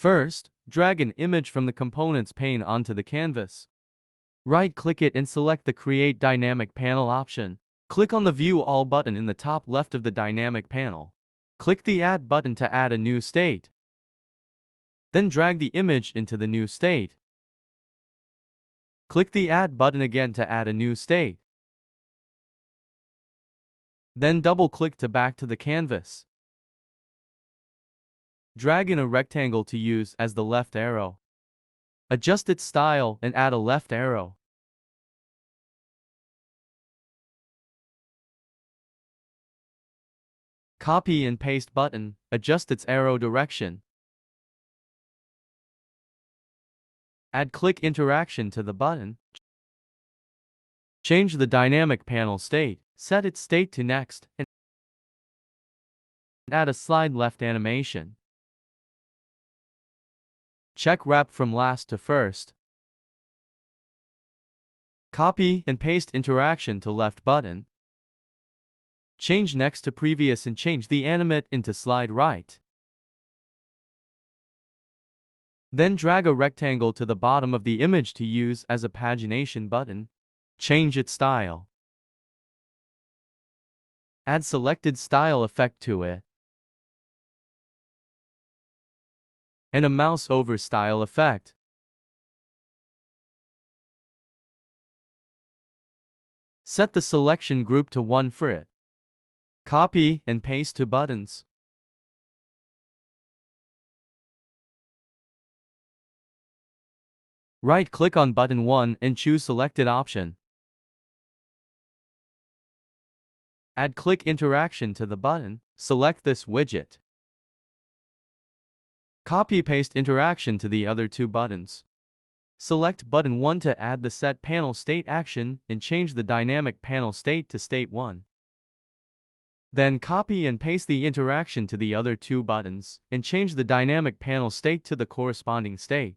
First, drag an image from the Components pane onto the canvas. Right-click it and select the Create Dynamic Panel option. Click on the View All button in the top left of the dynamic panel. Click the Add button to add a new state. Then drag the image into the new state. Click the Add button again to add a new state. Then double-click to back to the canvas. Drag in a rectangle to use as the left arrow. Adjust its style and add a left arrow. Copy and paste button, adjust its arrow direction. Add click interaction to the button. Change the dynamic panel state, set its state to next, and add a slide left animation. Check wrap from last to first. Copy and paste interaction to left button. Change next to previous and change the animate into slide right. Then drag a rectangle to the bottom of the image to use as a pagination button. Change its style. Add selected style effect to it. And a mouse over style effect. Set the selection group to 1 for it. Copy and paste to buttons. Right-click on button 1 and choose selected option. Add click interaction to the button. Select this widget. Copy-paste interaction to the other two buttons. Select button 1 to add the set panel state action and change the dynamic panel state to state 1. Then copy and paste the interaction to the other two buttons and change the dynamic panel state to the corresponding state.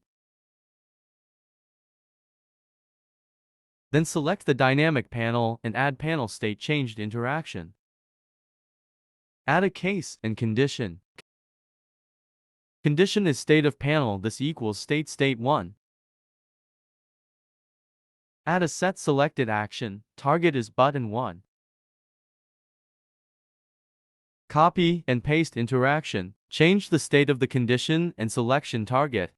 Then select the dynamic panel and add panel state changed interaction. Add a case and condition. Condition is state of panel this equals state 1. Add a set selected action, target is button 1. Copy and paste interaction, change the state of the condition and selection target.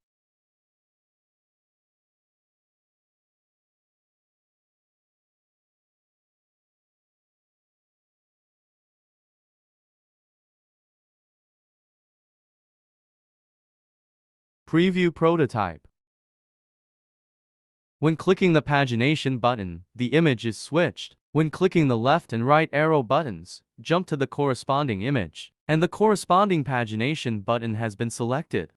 Preview prototype. When clicking the pagination button, the image is switched. When clicking the left and right arrow buttons, jump to the corresponding image, and the corresponding pagination button has been selected.